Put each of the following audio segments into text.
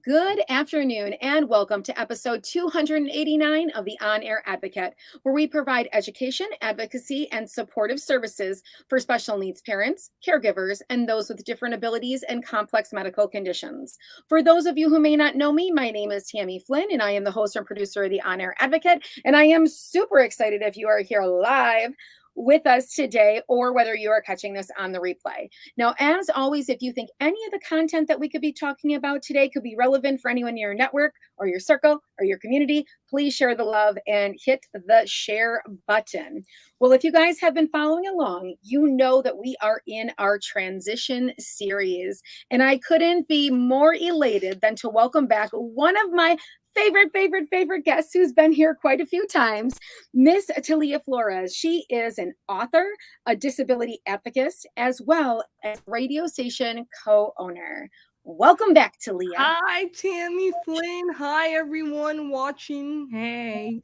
Good afternoon and welcome to episode 289 of the On Air Advocate, where we provide education, advocacy, and supportive services for special needs parents, caregivers, and those with different abilities and complex medical conditions. For those of you who may not know me, my name is Tammy Flynn, and I am the host and producer of the On Air Advocate. And I am super excited if you are here live with us today or whether you are catching this on the replay. Now, as always, if you think any of the content that we could be talking about today could be relevant for anyone in your network or your circle or your community, please share the love and hit the share button. Well, if you guys have been following along, you know that we are in our transition series, and I couldn't be more elated than to welcome back one of my favorite guests who's been here quite a few times, Miss Tylia Flores. She is an author, a disability advocate, as well as radio station co-owner. Welcome back, Tylia. Hi, Tammy Flynn. Hi, everyone watching. Hey.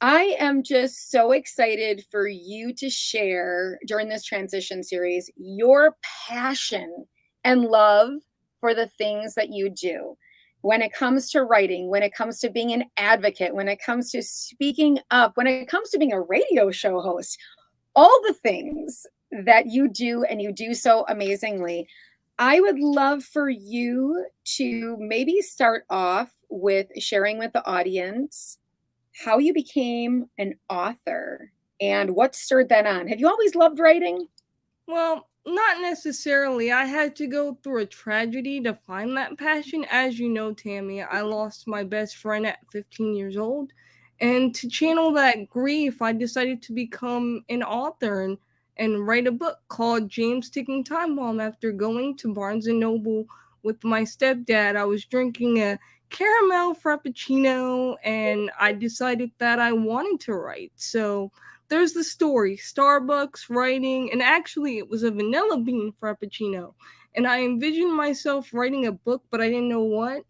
I am just so excited for you to share during this transition series your passion and love for the things that you do. When it comes to writing, when it comes to being an advocate, when it comes to speaking up, when it comes to being a radio show host, all the things that you do and you do so amazingly. I would love for you to maybe start off with sharing with the audience how you became an author and what stirred that on. Have you always loved writing? Well, not necessarily. I had to go through a tragedy to find that passion. As you know, Tammy, I lost my best friend at 15 years old. And to channel that grief, I decided to become an author and write a book called James Ticking Time Bomb. After going to Barnes and Noble with my stepdad, I was drinking a caramel frappuccino and I decided that I wanted to write. So there's the story, Starbucks, writing, and actually it was a vanilla bean frappuccino. And I envisioned myself writing a book, but I didn't know what.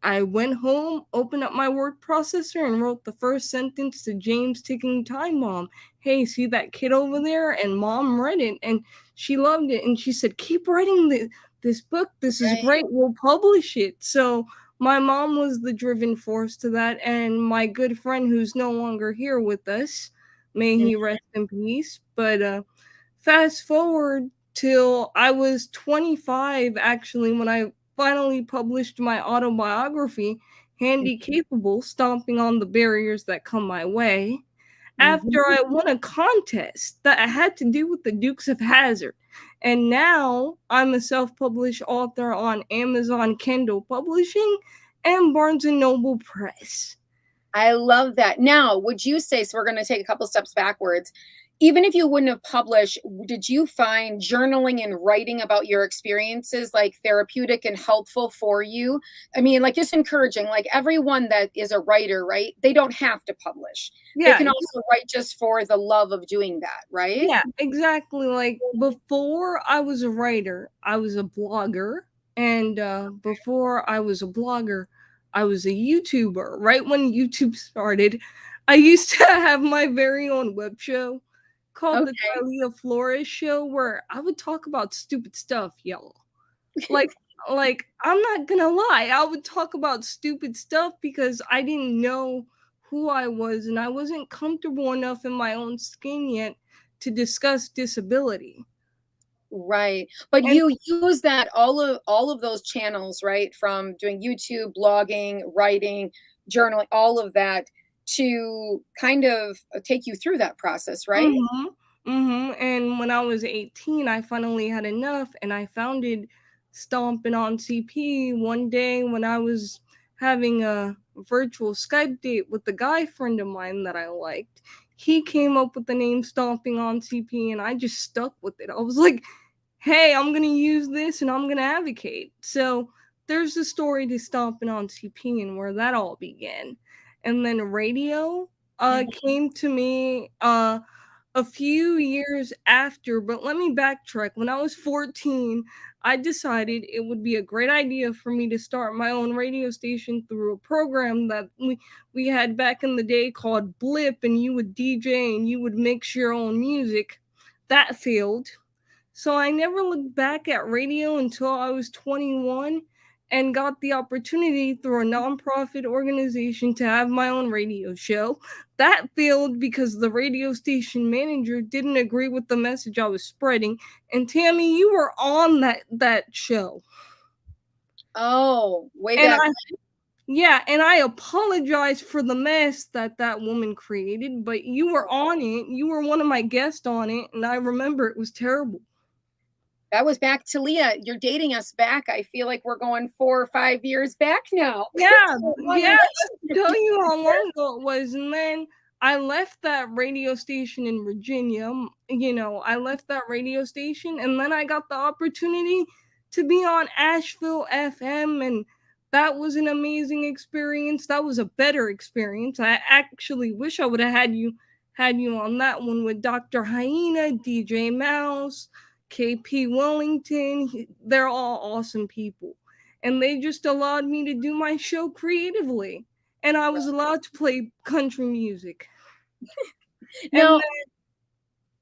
I went home, opened up my word processor, and wrote the first sentence to James Ticking Time Bomb. Hey, see that kid over there? And mom read it, and she loved it. And she said, keep writing this book. This is Right. great. We'll publish it. So my mom was the driven force to that. And my good friend, who's no longer here with us, may Mhm. he rest in peace. But fast forward till I was 25, actually, when I finally published my autobiography, Handy Capable, Stomping on the Barriers That Come My Way, after Mhm. I won a contest that had to do with the Dukes of Hazzard. And now I'm a self-published author on Amazon Kindle Publishing and Barnes& and Noble Press. I love that. Now, would you say, so we're going to take a couple steps backwards. Even if you wouldn't have published, did you find journaling and writing about your experiences like therapeutic and helpful for you? I mean, like just encouraging, like everyone that is a writer, right? They don't have to publish. They Yeah, can also write just for the love of doing that, right? yeah, exactly. Like before I was a writer, I was a blogger. And before I was a blogger, I was a YouTuber. Right when YouTube started, I used to have my very own web show called the Okay. Tylia Flores show where I would talk about stupid stuff, y'all. Like like I'm not gonna lie, I would talk about stupid stuff because I didn't know who I was and I wasn't comfortable enough in my own skin yet to discuss disability. Right. But And you use that all of those channels, right? From doing YouTube, blogging, writing, journaling, all of that to kind of take you through that process, right? mhm, and when I was 18, I finally had enough and I founded Stomping on CP one day when I was having a virtual Skype date with a guy friend of mine that I liked. He came up with the name Stomping on CP and I just stuck with it. I was like, hey, I'm going to use this and I'm going to advocate. So there's the story to Stomping on CP and where that all began. And then radio came to me a few years after, but let me backtrack. When I was 14, I decided it would be a great idea for me to start my own radio station through a program that we had back in the day called Blip, and you would DJ and you would mix your own music. That failed. So I never looked back at radio until I was 21. and got the opportunity through a nonprofit organization to have my own radio show. That failed because the radio station manager didn't agree with the message I was spreading. And Tammy, you were on that show. Oh, way And back. I Yeah, and I apologize for the mess that woman created, but you were on it. You were one of my guests on it, and I remember it was terrible. That was back to Leah. You're dating us back. I feel like we're going 4 or 5 years back now. Yeah, Long yeah, relationship. tell you how long ago it was. And then I left that radio station in Virginia. I left that radio station, and then I got the opportunity to be on Asheville FM, and that was an amazing experience. That was a better experience. I actually wish I would have had you on that one with Dr. Hyena, DJ Mouse, KP Wellington. They're all awesome people, and they just allowed me to do my show creatively, and I was allowed to play country music. and No,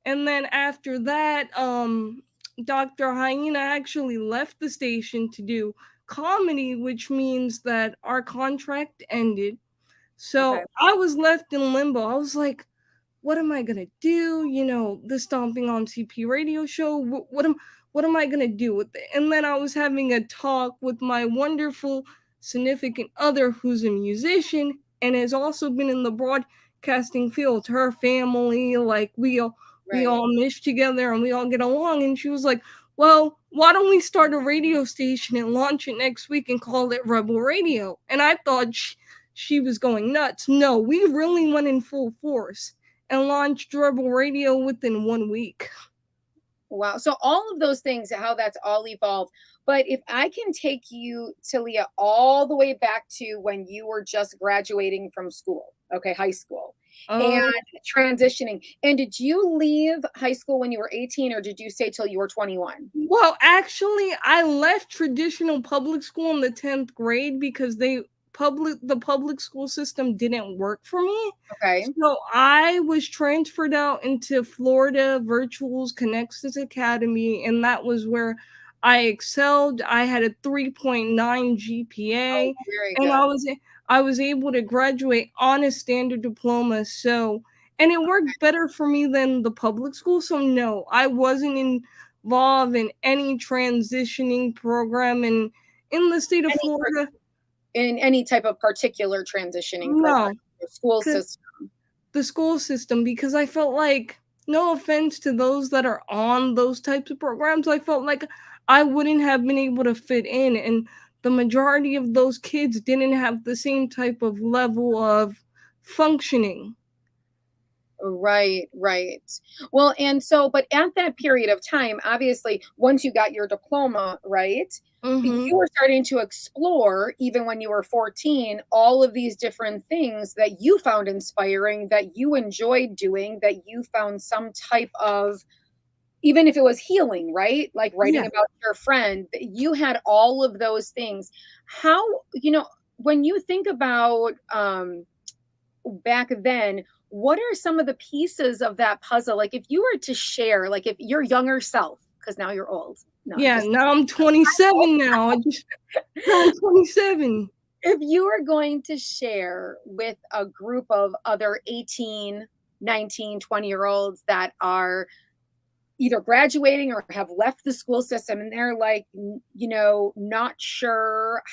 then after that, Dr. Hyena actually left the station to do comedy, which means that our contract ended. okay. So I was left in limbo. I was like, what am I gonna do? The Stomping on CP radio show. What am I gonna do with it? And then I was having a talk with my wonderful significant other, who's a musician and has also been in the broadcasting field. Her family, like we all Right. mesh together and we all get along. And she was like, "Well, why don't we start a radio station and launch it next week and call it Rebel Radio?" And I thought she was going nuts. No, we really went in full force and launched Rebel Radio within 1 week. Wow. So all of those things, how that's all evolved. But if I can take you, Talia, all the way back to when you were just graduating from school, okay, high school, and Oh, transitioning. And did you leave high school when you were 18 or did you stay till you were 21? well, actually, I left traditional public school in the 10th grade because the public school system didn't work for me. Okay. So I was transferred out into Florida Virtuals Connexus Academy, and that was where I excelled. I had a 3.9 Oh, GPA, very and good. I was able to graduate on a standard diploma. And it worked better for me than the public school. So no, I wasn't involved in any transitioning program in the state of Any Florida. in any type of particular transitioning program, No, or school because system. the school system, because I felt like, no offense to those that are on those types of programs, I felt like I wouldn't have been able to fit in, and the majority of those kids didn't have the same type of level of functioning. Right, right. Well, and so, but at that period of time, obviously, once you got your diploma, right, Mhm. you were starting to explore, even when you were 14, all of these different things that you found inspiring, that you enjoyed doing, that you found some type of, even if it was healing, right? Like writing Yeah. about your friend, you had all of those things. How, when you think about, back then, what are some of the pieces of that puzzle? Like if you were to share, like if your younger self, because now you're old. No, I'm Yeah, just now I'm 27 now. I just turned 27. if you were going to share with a group of other 18, 19, 20-year olds that are either graduating or have left the school system and they're like, not sure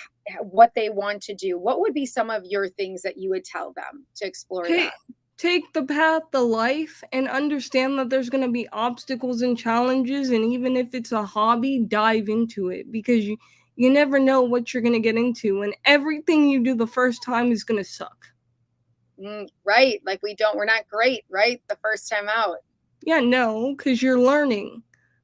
what they want to do, what would be some of your things that you would tell them to explore Take that? take the path to life and understand that there's going to be obstacles and challenges, and even if it's a hobby, dive into it, because you never know what you're going to get into, and everything you do the first time is going to suck. Right. Like we're not great, right? The first time out. Yeah, no, cuz you're learning.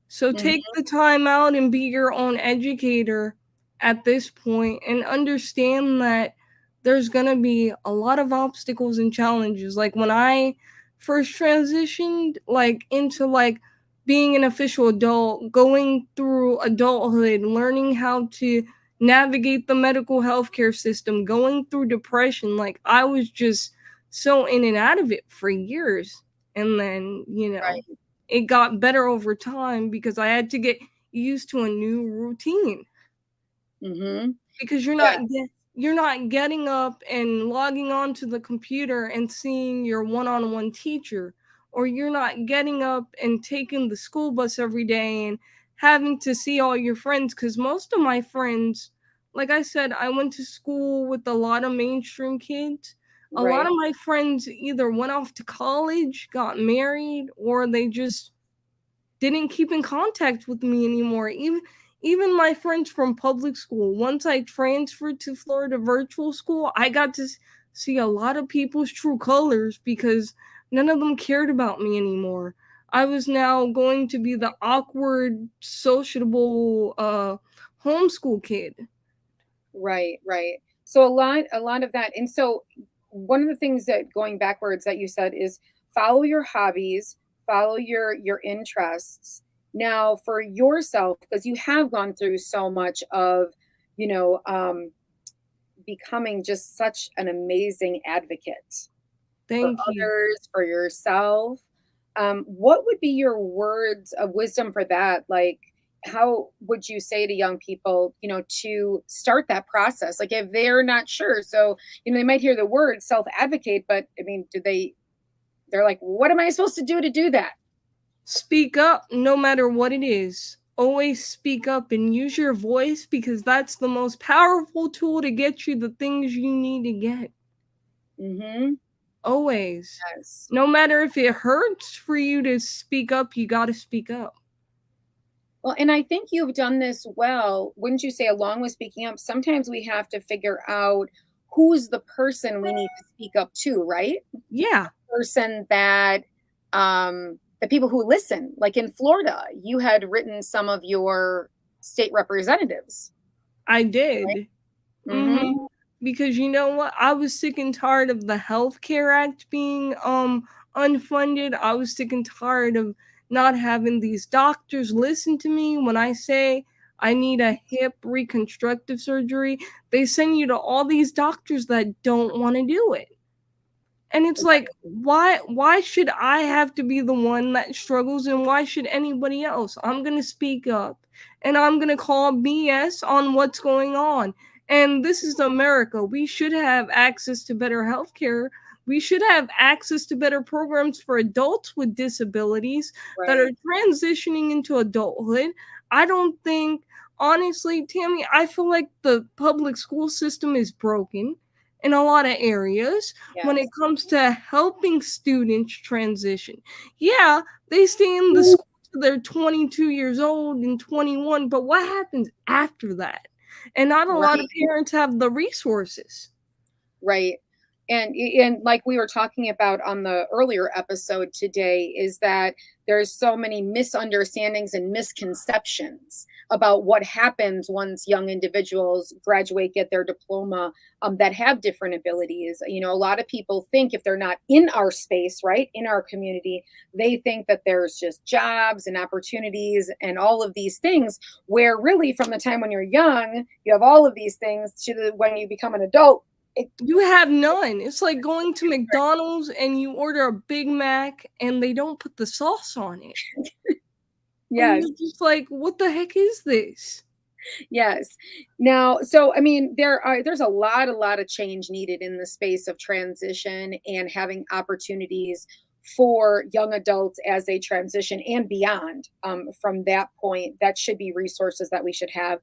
So take Mhm. the time out and be your own educator at this point, and understand that there's going to be a lot of obstacles and challenges. Like when I first transitioned into being an official adult, going through adulthood, learning how to navigate the medical healthcare system, going through depression, like I was just so in and out of it for years. And then, Right. it got better over time because I had to get used to a new routine. Mm-hmm. because Yeah. you're not getting up and logging on to the computer and seeing your one-on-one teacher, or you're not getting up and taking the school bus every day and having to see all your friends, because most of my friends, like I said, I went to school with a lot of mainstream kids. A lot Right. of my friends either went off to college, got married, or they just didn't keep in contact with me anymore. Even my friends from public school. Once I transferred to Florida virtual school, I got to see a lot of people's true colors because none of them cared about me anymore. I was now going to be the awkward, sociable homeschool kid. Right, right. So a lot of that. And so one of the things that going backwards that you said is follow your hobbies, follow your interests. Now for yourself, because you have gone through so much of, you know, becoming just such an amazing advocate for Thank you. others, for yourself. What would be your words of wisdom for that? Like, how would you say to young people, to start that process? Like, if they're not sure, so they might hear the word self-advocate, but I mean, they're like, what am I supposed to do that? Speak up no matter what it is. Always speak up and use your voice because that's the most powerful tool to get you the things you need to get. Mm-hmm. Always. Yes. No matter if it hurts for you to speak up, you got to speak up. Well, and I think you've done this well. Wouldn't you say, along with speaking up, sometimes we have to figure out who's the person we need to speak up to, right? Yeah, Person that the people who listen, like in Florida, you had written some of your state representatives, I right? did. Mm-hmm. Because you know what? I was sick and tired of the Healthcare Act being unfunded. I was sick and tired of not having these doctors listen to me when I say I need a hip reconstructive surgery. They send you to all these doctors that don't want to do it. And it's like, why should I have to be the one that struggles, and why should anybody else? I'm going to speak up and I'm going to call BS on what's going on. And this is America. We should have access to better healthcare. We should have access to better programs for adults with disabilities that are Right. transitioning into adulthood. I don't think, honestly, Tammy, I feel like the public school system is broken in a lot of areas when it Yes. comes to helping students transition. Yeah, they stay in the school till they're 22 years old and 21, but what happens after that? And not a lot of Right. parents have the resources. Right. And like we were talking about on the earlier episode today, is that there's so many misunderstandings and misconceptions about what happens once young individuals graduate, get their diploma, that have different abilities. A lot of people think if they're not in our space, right, in our community, they think that there's just jobs and opportunities and all of these things, where really from the time when you're young, you have all of these things to when you become an adult. It, You have none. It's like going to McDonald's and you order a Big Mac and they don't put the sauce on it. And yes. you're just like, what the heck is this? Yes. Now, so I mean, there's a lot of change needed in the space of transition and having opportunities for young adults as they transition and beyond. From that point, that should be resources that we should have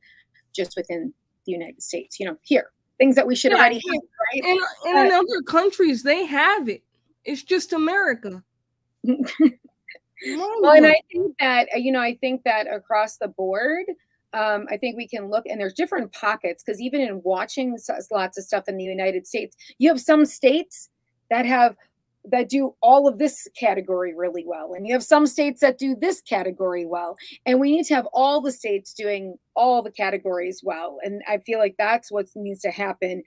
just within the United States. Here, things that we should Yeah, already have, right? and in other countries, they have it. It's just America. But Mind well, and blowing. I think that across the board, I think we can look, and there's different pockets, because even in watching lots of stuff in the United States, you have some states that have that do all of this category really well, and you have some states that do this category well, and we need to have all the states doing all the categories well, and I feel like that's what needs to happen.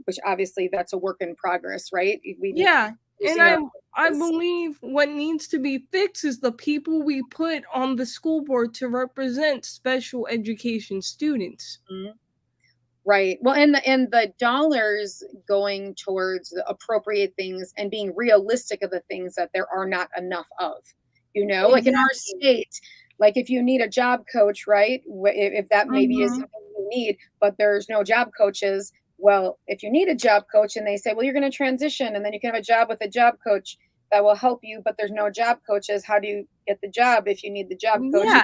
Which obviously that's a work in progress, right? We need to Yeah, be and using our I voices. believe what needs to be fixed is the people we put on the school board to represent special education students. Mhm. Right. Well, and the dollars going towards the appropriate things and being realistic of the things that there are not enough of. Like in our Exactly. state, like if you need a job coach, right? If that maybe is Mhm. something you need, but there's no job coaches. Well, if you need a job coach and they say, well, you're going to transition and then you can have a job with a job coach that will help you, but there's no job coaches. How do you get the job if you need the job coach? Yeah,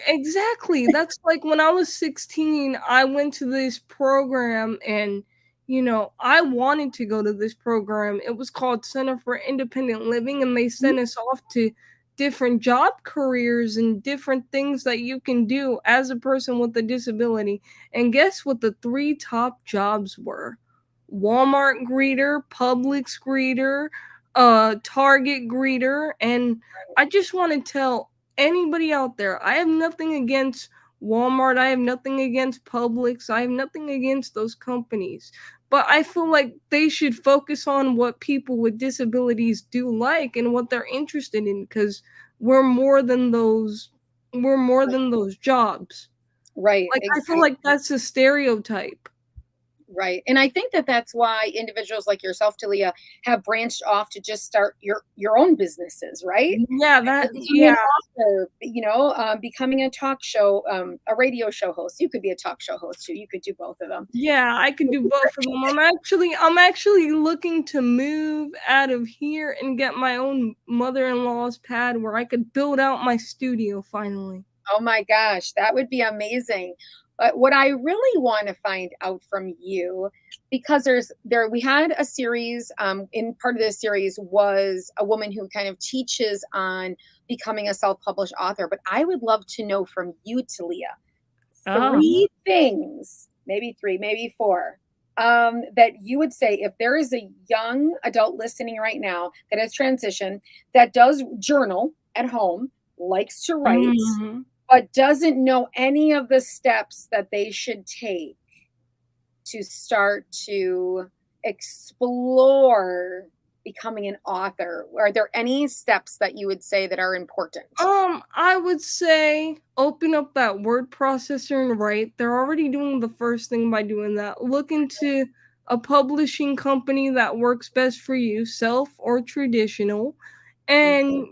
exactly. That's like when I was 16, I went to this program and, I wanted to go to this program. It was called Center for Independent Living, and they Mhm. sent us off to different job careers and different things that you can do as a person with a disability. And guess what the three top jobs were? Walmart greeter, Publix greeter, Target greeter, and I just want to tell anybody out there, I have nothing against Walmart, I have nothing against Publix, I have nothing against those companies. But I feel like they should focus on what people with disabilities do like and what they're interested in, because we're more than those we're more than those jobs. Right. Like I feel like that's a stereotype. Right. And I think that that's why individuals like yourself, Talia, have branched off to just start your own businesses, right? Yeah, Like that becoming an yeah. author, becoming a talk show, a radio show host. You could be a talk show host too. You could do both of them. Yeah, I could do both of them. I'm actually looking to move out of here and get my own mother-in-law's pad where I could build out my studio finally. Oh my gosh, that would be amazing. But what I really want to find out from you, because we had a series, in part of this series was a woman who kind of teaches on becoming a self-published author. But I would love to know from you, Talia, Oh. three things, maybe three, maybe four, that you would say if there is a young adult listening right now that has transitioned, that does journal at home, likes to write, Mhm. but doesn't know any of the steps that they should take to start to explore becoming an author. Are there any steps that you would say that are important? I would say open up that word processor and write. They're already doing the first thing by doing that. Look into a publishing company that works best for you, self or traditional, Mm.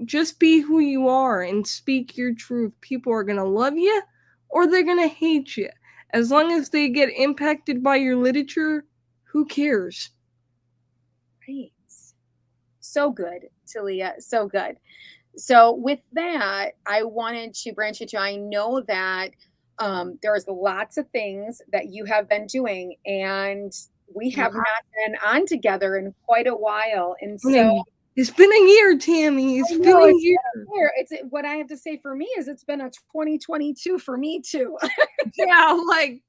and just be who you are and speak your truth. People are going to love you or they're going to hate you. As long as they get impacted by your literature, who cares? Right. So good, Talia. So good. So with that, I wanted to branch into, I know that there's lots of things that you have been doing, and we Yeah. have not been on together in quite a while. And Been so It's been a year, Tammy. I It's been know a it's year. been a year. What I have to say for me is it's been a 2022 for me too. Yeah, like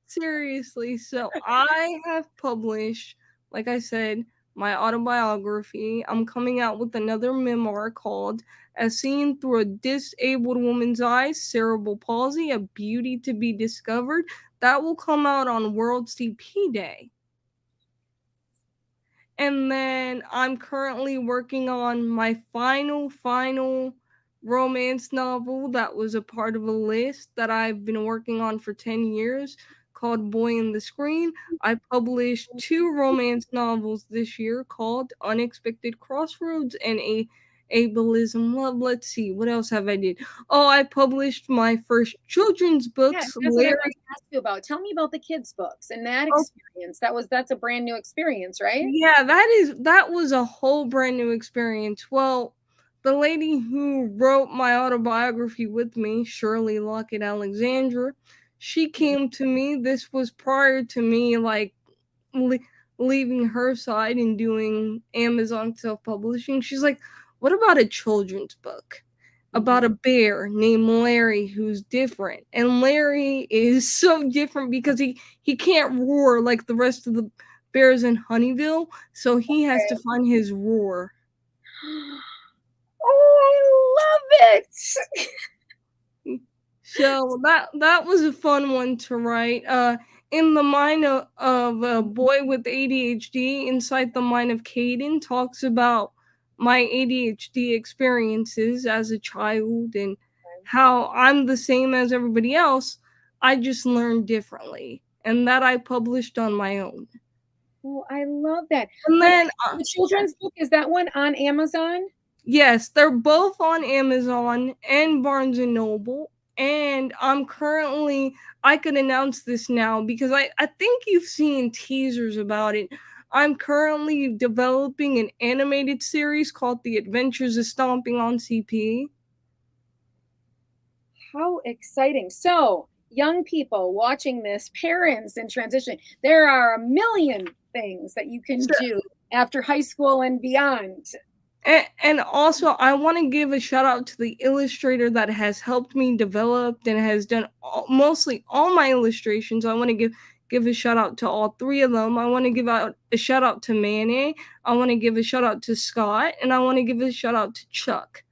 seriously. So I have published, like I said, my autobiography. I'm coming out with another memoir called As Seen Through a Disabled Woman's Eyes, Cerebral Palsy, A Beauty to Be Discovered. That will come out on World CP Day. And then I'm currently working on my final romance novel that was a part of a list that I've been working on for 10 years called Boy in the Screen. I published two romance novels this year called Unexpected Crossroads and a Ableism Love. Let's see, what else have I did? Oh, I published my first children's Yeah, books, that's what I Larry. wanted to ask you about. Tell me about the kids' books and that experience. That's a brand new experience, right? Yeah, that was a whole brand new experience. Well, the lady who wrote my autobiography with me, Shirley Lockett Alexandra, she Mhm. came to me. This was prior to me like le- leaving her side and doing Amazon self-publishing. She's like, "What about a children's book about Mhm. a bear named Larry who's different?" And Larry is so different because he can't roar like the rest of the bears in Honeyville, so he has to find his roar. Oh, I love it. So that was a fun one to write. In the mind of a boy with ADHD, inside the mind of Caden talks about my ADHD experiences as a child and how I'm the same as everybody else. I just learned differently, and that I published on my own. Oh, I love that. And The then, the children's book, is that one on Amazon? yes, they're both on Amazon and Barnes and Noble. And I could announce this now because I think you've seen teasers about it. I'm currently developing an animated series called The Adventures of Stomping on CP. How exciting. So, young people watching this, parents in transition, there are a million things that you can So, do after high school and beyond. and also, I want to give a shout out to the illustrator that has helped me develop and has done mostly all my illustrations. I want to give a shout out to all three of them. I want to give out a shout out to Manny. I want to give a shout out to Scott, and I want to give a shout out to Chuck.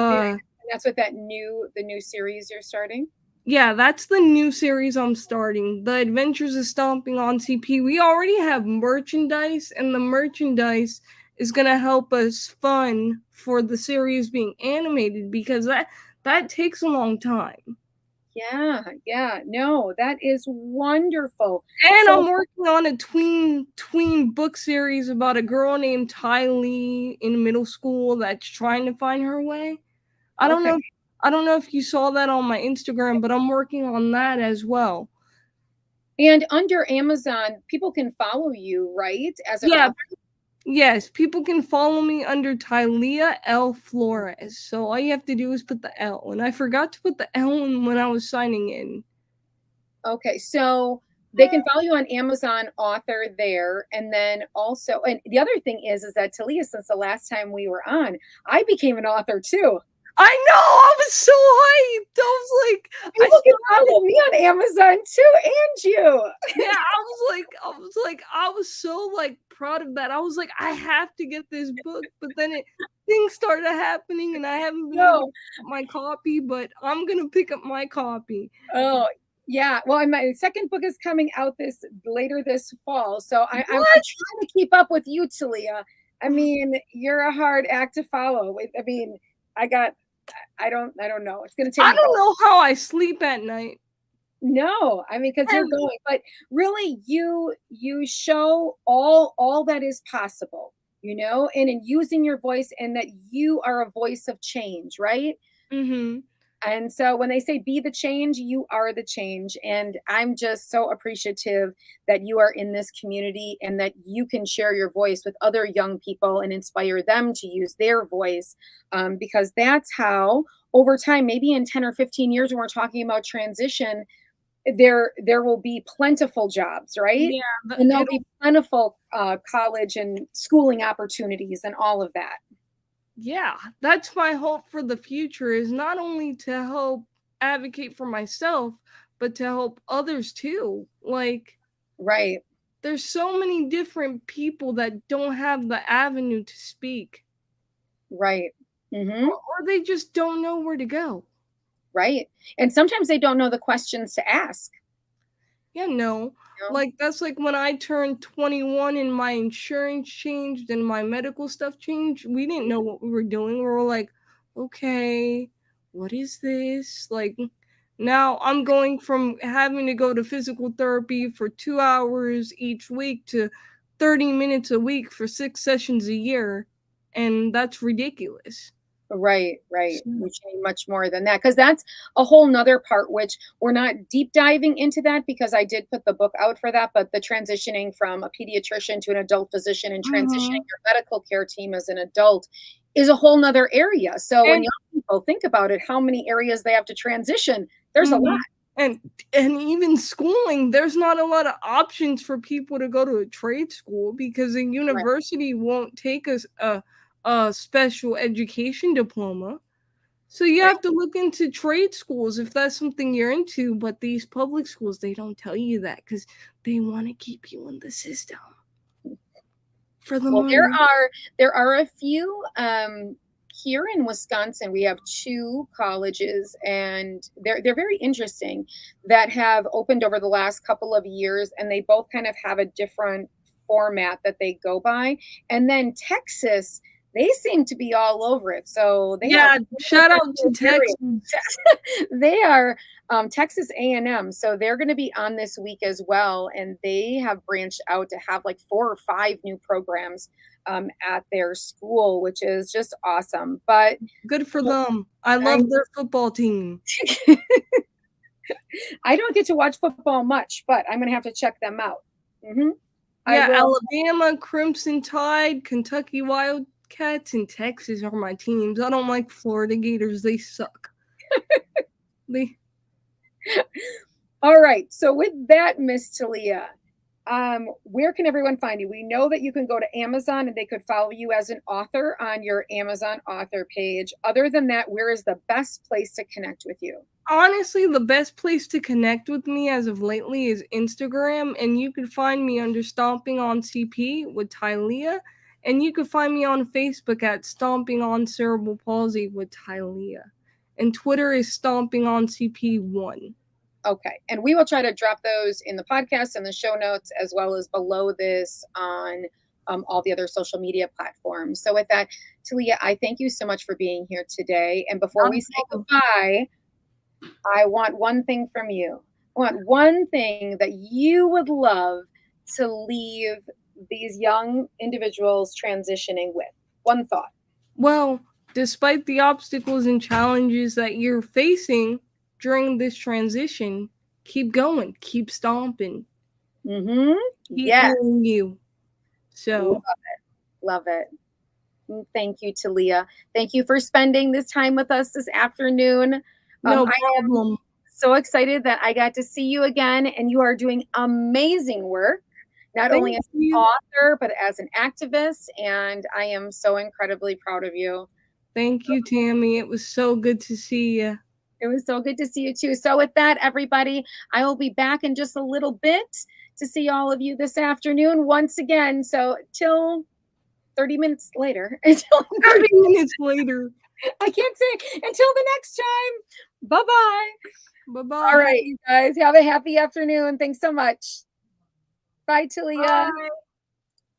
Very, Uh, that's what the new series you're starting. yeah, that's the new series I'm starting. The Adventures of Stomping on CP. We already have merchandise, and the merchandise is gonna help us fund for the series being animated because that takes a long time. Yeah, yeah. No, that is wonderful. And So, I'm working on a tween book series about a girl named Tylia in middle school that's trying to find her way. I don't okay. know I don't know if you saw that on my Instagram, but I'm working on that as well. And under Amazon, people can follow you, right? As an Yeah, author. yes, people can follow me under Tylia L Flores. So all you have to do is put the L. And I forgot to put the L in when I was signing in. Okay, so they can follow you on Amazon author there. And then also, and the other thing is that Talia, since the last time we were on, I became an author too. I know, I was so hyped. I was like, I People can follow me on Amazon too, and you. yeah, I was so like proud of that. I was like, I have to get this book, but then things started happening, and I haven't been able to No. pick up my copy. But I'm gonna pick up my copy. Oh, yeah. Well, and my second book is coming out this later this fall. So I'm What? trying to keep up with you, Talia. I mean, you're a hard act to follow. I mean, I got I don't know. It's gonna take I me. don't know how I sleep at night. No, I mean, because you're And going, but really you show all that is possible, and in using your voice and that you are a voice of change, right? mhm. And so when they say be the change, you are the change. And I'm just so appreciative that you are in this community and that you can share your voice with other young people and inspire them to use their voice. Because that's how, over time, maybe in 10 or 15 years, when we're talking about transition, there will be plentiful jobs, right? Yeah, And there'll it'll be plentiful college and schooling opportunities and all of that. yeah, that's my hope for the future is not only to help advocate for myself, but to help others too. Like Right, there's so many different people that don't have the avenue to speak right. Hmm. or they just don't know where to go. Right. And sometimes they don't know the questions to ask. Yeah, no. You know? Like that's like when I turned 21 and my insurance changed and my medical stuff changed. We didn't know what we were doing. We were like, okay, what is this? Like now I'm going from having to go to physical therapy for 2 hours each week to 30 minutes a week for 6 sessions a year. And that's ridiculous. Right, right. So, We need much more than that because that's a whole nother part, which we're not deep diving into that because I did put the book out for that. But the transitioning from a pediatrician to an adult physician and transitioning mhm. your medical care team as an adult is a whole nother area. So when And young people think about it, how many areas they have to transition, there's a lot. mhm. And even schooling, there's not a lot of options for people to go to a trade school because a Right, university won't take us a special education diploma. So you right. have to look into trade schools if that's something you're into, but these public schools, they don't tell you that because they want to keep you in the system for the Well, money. there are a few here in Wisconsin. We have two colleges, and they're very interesting that have opened over the last couple of years, and they both kind of have a different format that they go by. And then Texas they seem to be all over it. So they have Yeah, shout out to Texas. they are Texas A&M, so they're going to be on this week as well, and they have branched out to have like 4 or 5 new programs at their school, which is just awesome. But Good for them. I I, love their football team. I don't get to watch football much, but I'm going to have to check them out. Hmm. I Yeah, will. Alabama, Crimson Tide, Kentucky Wildcats, and Texas are my teams. I don't like Florida Gators. They suck. They All right. So with that, Miss Talia, where can everyone find you? We know that you can go to Amazon and they could follow you as an author on your Amazon author page. Other than that, where is the best place to connect with you? honestly, the best place to connect with me as of lately is Instagram, and you can find me under Stomping on CP with Tylia, and you can find me on Facebook at Stomping on Cerebral Palsy with Tylia, and Twitter is Stomping on CP1. Okay. And we will try to drop those in the podcast and the show notes, as well as below this on all the other social media platforms. So, with that, Talia, I thank you so much for being here today. And before Not a we say problem. goodbye, I want one thing from you. I want one thing that you would love to leave these young individuals transitioning with. One thought. Well, despite the obstacles and challenges that you're facing during this transition, keep going, keep stomping, Mm-hmm. keep Yes. doing you. Love So, it. Love it. Thank you, Talia. Thank you for spending this time with us this afternoon. no I am problem. so excited that I got to see you again, and you are doing amazing work, not only Thank as an you. author, but as an activist. And I am so incredibly proud of you. Thank you, Tammy. It was so good to see you. It was so good to see you too. So, with that, everybody, I will be back in just a little bit to see all of you this afternoon once again. So, till 30 minutes later, until 30 minutes later. I can't say until the next time. Bye bye. All Bye-bye. right, you guys, have a happy afternoon. Thanks so much. Bye, Talia. Bye.